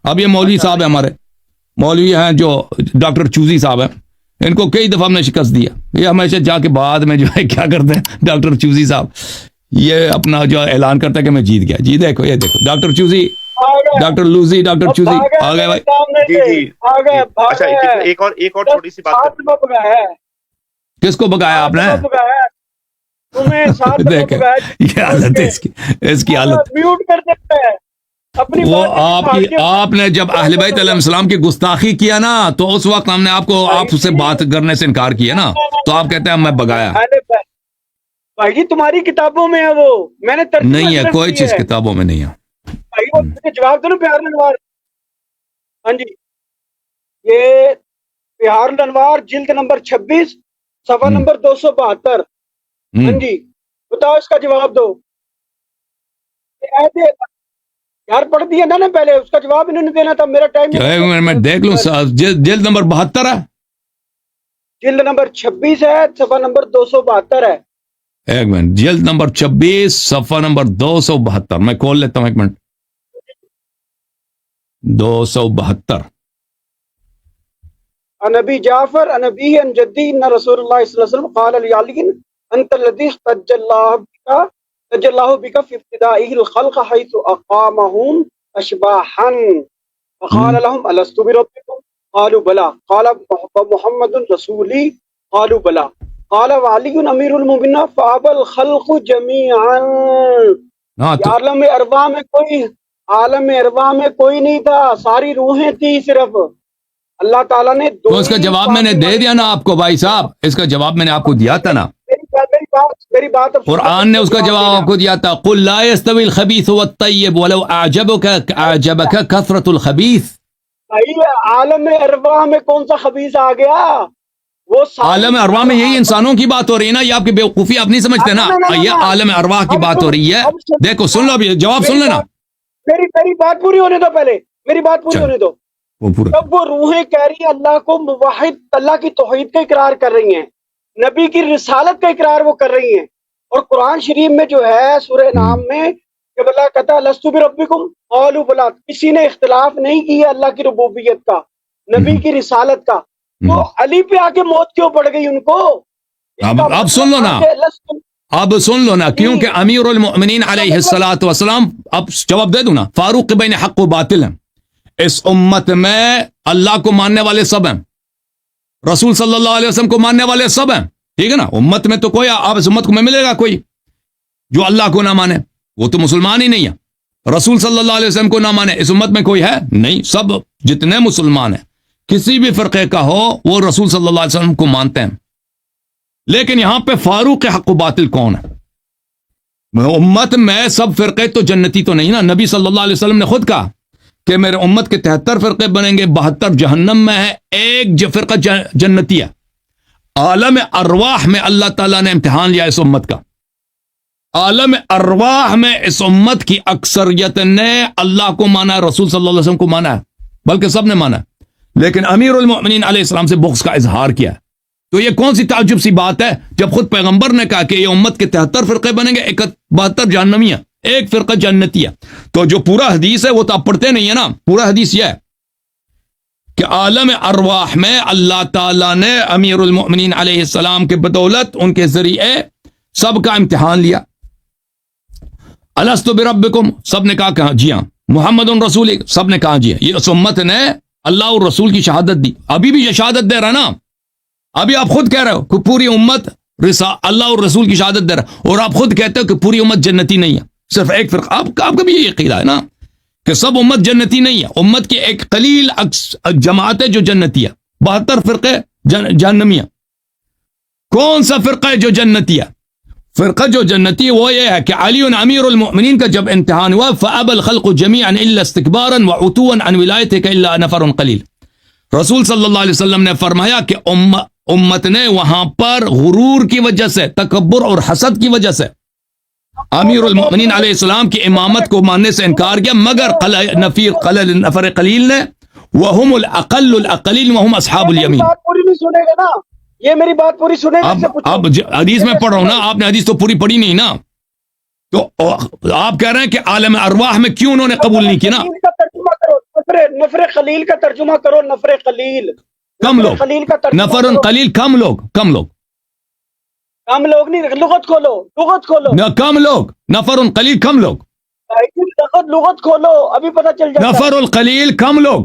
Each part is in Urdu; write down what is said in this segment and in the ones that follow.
اب یہ مولوی صاحب ہیں ہمارے مولوی ہیں جو ڈاکٹر چوزی صاحب ہیں, ان کو کئی دفعہ ہم نے شکست دیا. یہ ہمیشہ جا کے بعد میں جو ہے کیا کرتے ہیں ڈاکٹر چوزی صاحب یہ اپنا جو اعلان کرتا ہے کہ میں جیت گیا. جی دیکھو یہ دیکھو ڈاکٹر چوزی, ڈاکٹر لوزی, ڈاکٹر چوزی آ گئے بھائی. جی اچھا ایک اور چھوٹی سی بات کس کو بگایا آپ نے؟ دیکھیں یہ حالت ہے اس کی حالت. وہ آپ نے جب اہل بیت علیہ السلام کی گستاخی کیا نا تو اس وقت ہم نے آپ سے بات کرنے سے انکار کیا نا, تو آپ کہتے ہیں میں بگایا. بھائی جی تمہاری کتابوں میں ہے وہ, میں نے نہیں ہے کوئی چیز کتابوں میں نہیں ہے. جواب دو نا بہار الانوار. ہاں جی یہ بہار الانوار جلد نمبر 26 صفحہ نمبر 272. ہاں جی بتاؤ اس کا جواب دو. یار پڑھ دیا نا پہلے, اس کا جواب انہوں نے دینا تھا. میرا ٹائم میں دیکھ لوں. جلد نمبر 72 ہے, جلد نمبر 26 ہے, صفحہ نمبر 272 ہے. ایک منٹ, جلد نمبر 26 صفحہ نمبر 272 میں کھول لیتا ہوں, ایک منٹ. 272 عن ابی جعفر عن ابیہ عن جدی ان رسول اللہ صلی اللہ علیہ وسلم قال لعلی انت الذی احتج اللہ بک فی ابتدائہ الخلق حیث اقامہم اشباحا وقال لهم الست بربکم قالوا بلا قال محمد رسولی قالوا بلا قال وعلی امیر المؤمنین فابى الخلق جميعا. عالم ارواح میں کوئی نہیں تھا, ساری روحیں تھی صرف. اللہ تعالیٰ نے تو اس کا جواب میں نے دے دیا نا آپ کو بھائی صاحب, اس کا جواب میں نے آپ کو دیا تھا نا. میری بات قرآن نے اس کا جواب آپ کو دیا تھا. قل لا يستوي الخبيث والطيب ولو اعجبك كثرة الخبيث. عالم ارواح میں کون سا خبیث آ گیا؟ وہ عالم ارواح میں یہی انسانوں کی بات ہو رہی ہے نا, یہ آپ کی بیوقوفی آپ نہیں سمجھتے نا, یہ عالم ارواح کی بات ہو رہی ہے. دیکھو سن لو ابھی جواب سن لینا. میری بات پوری ہونے دو, پہلے میری بات پوری ہونے دو. جب وہ روحیں کہہ رہی ہیں اللہ کو موحد, اللہ کی توحید کا اقرار کر رہی ہیں, نبی کی رسالت کا اقرار وہ کر رہی ہیں, اور قرآن شریف میں جو ہے سورہ نام میں جب اللہ کہتا ہے لست بربکم قالوا بلا, کسی نے اختلاف نہیں کیا اللہ کی ربوبیت کا, نبی کی رسالت کا, تو علی پہ آ کے موت کیوں پڑ گئی ان کو؟ اب سن لو نا, اب سن لو نا, کیونکہ امیر المؤمنین علیہ الصلوۃ والسلام, اب جواب دے دوں نا, فاروق بین حق و باطل ہیں. اس امت میں اللہ کو ماننے والے سب ہیں, رسول صلی اللہ علیہ وسلم کو ماننے والے سب ہیں, ٹھیک ہے نا. امت میں تو کوئی, آپ اس امت کو میں ملے گا کوئی جو اللہ کو نہ مانے, وہ تو مسلمان ہی نہیں ہے. رسول صلی اللہ علیہ وسلم کو نہ مانے اس امت میں کوئی ہے نہیں. سب جتنے مسلمان ہیں کسی بھی فرقے کا ہو وہ رسول صلی اللہ علیہ وسلم کو مانتے ہیں. لیکن یہاں پہ فاروق حق و باطل کون ہے؟ امت میں سب فرقے تو جنتی تو نہیں نا. نبی صلی اللہ علیہ وسلم نے خود کہا کہ میرے امت کے 73 فرقے بنیں گے, 72 جہنم میں ہے, ایک فرقہ جنتی ہے. عالم ارواح میں اللہ تعالیٰ نے امتحان لیا اس امت کا. عالم ارواح میں اس امت کی اکثریت نے اللہ کو مانا ہے, رسول صلی اللہ علیہ وسلم کو مانا ہے, بلکہ سب نے مانا ہے, لیکن امیر المؤمنین علیہ السلام سے بغض کا اظہار کیا ہے. تو یہ کون سی تعجب سی بات ہے جب خود پیغمبر نے کہا کہ یہ امت کے 73 فرقے بنیں گے, 72 جہنمی ہیں, ایک فرقہ جنتی ہے. تو جو پورا حدیث ہے وہ تو آپ پڑھتے نہیں ہے نا. پورا حدیث یہ ہے کہ عالم ارواح میں اللہ تعالیٰ نے امیر المؤمنین علیہ السلام کے بدولت ان کے ذریعے سب کا امتحان لیا. الست بربکم, سب نے کہا جی ہاں. محمد رسول, سب نے کہا جی ہاں. یہ اس امت نے اللہ اور رسول کی شہادت دی. ابھی بھی یہ شہادت دے رہا نا, ابھی آپ خود کہہ رہے ہو کہ پوری امت اللہ اور رسول کی شہادت دے رہا, اور آپ خود کہتے ہو کہ پوری امت جنتی نہیں ہے, صرف ایک فرقہ. آپ کا بھی یہ عقیدہ ہے نا کہ سب امت جنتی نہیں ہے. امت کی ایک قلیل جماعت ہے جو جنتی ہے, 72 فرقے جہنمی ہیں. کون سا فرقہ ہے جو جنتی ہے؟ فرقہ جو جنتی ہے وہ یہ ہے کہ علی امیر المؤمنین کا جب امتحان ہوا, فابى الخلق جميعا الا استكبارا وعتوا عن ولایتك الا نفر قلیل. رسول صلی اللہ علیہ وسلم نے فرمایا کہ امت نے وہاں پر غرور کی وجہ سے, تکبر اور حسد کی وجہ سے امیر المؤمنین علیہ السلام کی امامت کو ماننے سے انکار کیا, مگر نفر قلیل نے, وهم الاقل الاقلیل وهم اصحاب الیمین. پوری نہیں سنے گا نا, یہ میری بات پوری سنے گا. اب حدیث میں پڑھ رہا ہوں نا, آپ نے حدیث تو پوری پڑھی نہیں نا, تو آپ کہہ رہے ہیں کہ عالم ارواح میں کیوں انہوں نے قبول نہیں کی نا. نفر خلیل کا ترجمہ کرو. نفر خلیل کم لوگ. خلیل کا ترجمہ نفر کرو. قلیل کم لوگ. کم لوگ. کم لوگ نہیں, لغت کھولو, لغت کھولو. نہ کم لوگ. نفر قلیل کم لوگ. لغت کھولو, ابھی پتہ چل جائے. نفر القلیل کم لوگ,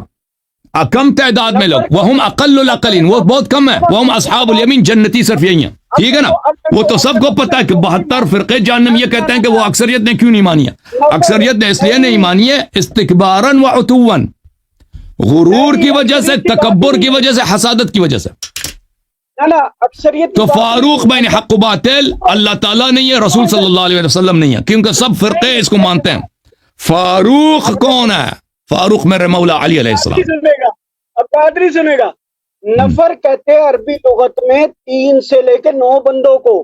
کم تعداد میں لوگ. وہم اقل الاقلین, وہ بہت کم ہے. وہم اصحاب الیمین, جنتی صرف یہی ہیں. ٹھیک ہے نا. وہ تو سب کو پتہ ہے کہ 72 فرقے جہنم. یہ کہتے ہیں کہ وہ اکثریت نے کیوں نہیں مانی ہے؟ اکثریت نے اس لیے نہیں مانی ہے استکباراً و عتواً, غرور کی وجہ سے, تکبر کی وجہ سے, حسادت کی وجہ سے. اکثریت. تو فاروق بین حق و باطل اللہ تعالیٰ نہیں ہے, رسول صلی اللہ علیہ وسلم نہیں ہے, کیونکہ سب فرقے اس کو مانتے ہیں. فاروق کون ہے؟ فاروق میرے مولا علی علیہ السلام. سنے گا, اب قادری سنے گا. نفر کہتے ہیں عربی لغت میں 3 سے لے کے 9 بندوں کو,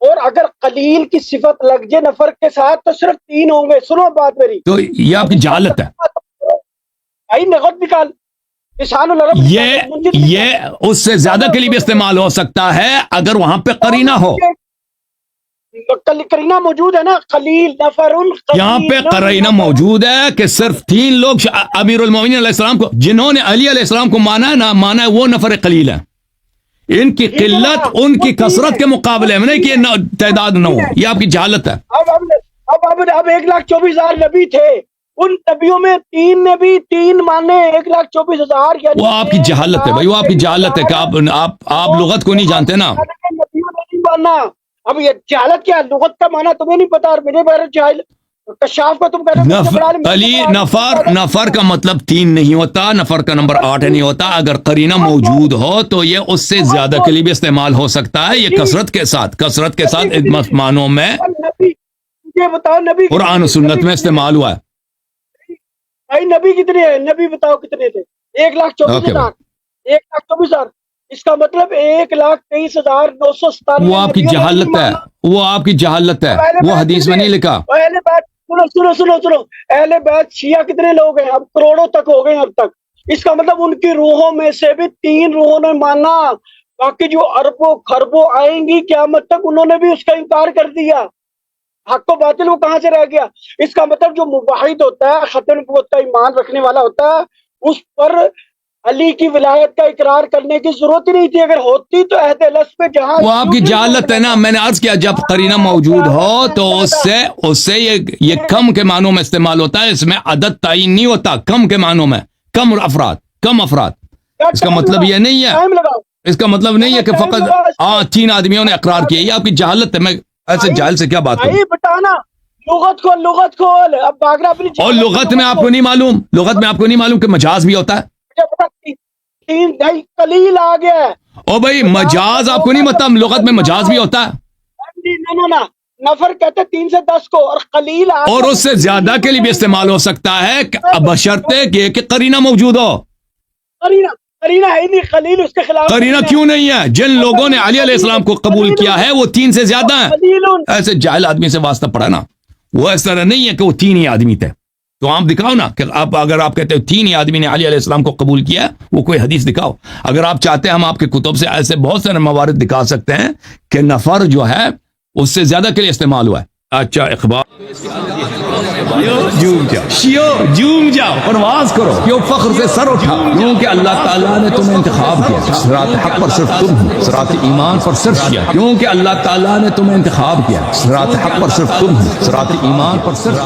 اور اگر قلیل کی صفت لگ جائے نفر کے ساتھ تو صرف 3 ہوں گے. سنو بات میری. تو یہ آپ کی جہالت ہے. آئی نغت نکال. یہ اس سے زیادہ کے لیے بھی استعمال ہو سکتا ہے اگر وہاں پہ قرینہ ہو. قرینہ موجود ہے نا. خلیل نفر یہاں پہ قرینہ موجود ہے کہ صرف 3 لوگ امیر المومنین علیہ السلام کو, جنہوں نے علی علیہ السلام کو مانا ہے نا, مانا ہے وہ نفر قلیل ہے. ان کی قلت ان کی کثرت کے مقابلے میں نہیں کہ تعداد نہ ہو. یہ آپ کی جہالت ہے. اب 1,24,000 نبی تھے, ان نبیوں میں 3 نے بھی 3 مانے. 1,24,000. وہ آپ کی جہالت ہے بھائی, وہ آپ کی جہالت ہے کہ آپ لغت کو نہیں جانتے نا. نبیوں نے نہیں ماننا. اب یہ جہالت کیا, لغت کا مانا تمہیں نہیں پتا اور میرے بارے جاہل کشاف کو تم کہتے علی نفر کا مطلب 3 نہیں ہوتا, نفر کا نمبر 8 نہیں ہوتا. اگر قرینہ موجود ہو تو یہ اس سے زیادہ کے لیے بھی استعمال ہو سکتا ہے. یہ کثرت کے ساتھ معنوں میں یہ بتاؤ نبی قرآن و سنت میں استعمال ہوا ہے. بھائی نبی کتنے ہیں؟ نبی بتاؤ کتنے تھے؟ 1,24,000. 1,24,000. اس کا مطلب 1,23,997. وہ آپ کی جہالت ہے, وہ آپ کی جہالت ہے, وہ حدیث میں نہیں لکھا. اہل بیت سنو اہل بیت شیعہ کتنے لوگ ہیں؟ اب کروڑوں تک ہو گئے اب تک. اس کا مطلب ان کی روحوں میں سے بھی 3 روحوں نے مانا, باقی جو اربوں خربوں آئیں گی قیامت تک انہوں نے بھی اس کا انکار کر دیا. حق و باطل وہ کہاں سے رہ گیا؟ اس کا مطلب جو موحد ہوتا ہے, ختم نبوت کا ایمان رکھنے والا ہوتا ہے, اس پر علی کی ولایت کا اقرار کرنے کی ضرورت ہی نہیں تھی. اگر ہوتی تو عہد الست پہ جہاں وہ آپ کی جہالت ہے نا. میں نے عرض کیا جب قرینہ موجود ہو تو اس سے یہ کم کے معنوں میں استعمال ہوتا ہے. اس میں عدد تعین نہیں ہوتا. کم کے معنوں میں کم افراد. اس کا مطلب یہ نہیں ہے, اس کا مطلب نہیں ہے کہ فقط 3 آدمیوں نے اقرار کیا. یہ آپ کی جہالت ہے. میں ایسے جاہل سے کیا بات کروں؟ بتانا لغت کھول. اب باغرا اپنی اور لغت میں آپ کو نہیں معلوم کہ مجاز بھی ہوتا ہے. قلیل آ گیا ہے. او بھائی مجاز آپ کو نہیں پتا, لغت میں مجاز بھی ہوتا ہے. نفر کہتے 3 سے 10 کو, اور قلیل اور اس سے زیادہ کے لیے بھی استعمال ہو سکتا ہے بشرطے کہ قرینہ موجود ہو. قرینہ ہے نہیں, قلیل اس کے خلاف. قرینہ کیوں نہیں ہے؟ جن لوگوں نے علی علیہ السلام کو قبول کیا ہے وہ 3 سے زیادہ ہیں. ایسے جاہل آدمی سے واسطہ پڑا نا. وہ اس طرح نہیں ہے کہ وہ 3 ہی آدمی تھے. تو آپ دکھاؤ نا کہ اگر آپ کہتے ہو 3 ہی آدمی نے علی علیہ السلام کو قبول کیا, وہ کوئی حدیث دکھاؤ. اگر آپ چاہتے ہیں ہم آپ کے کتب سے ایسے بہت سارے موارد دکھا سکتے ہیں کہ نفر جو ہے اس سے زیادہ کے لیے استعمال ہوا ہے. اچھا اخبار جوم جاؤ پرواز کرو, کیوں فخر سے سر اٹھا, کیونکہ اللہ تعالیٰ نے تمہیں انتخاب کیا. صراط حق پر صرف تم ہو, صراط ایمان پر صرف کیا, کیونکہ اللہ تعالیٰ نے تمہیں انتخاب کیا. صراط حق پر صرف تم ہو, صراط ایمان پر صرف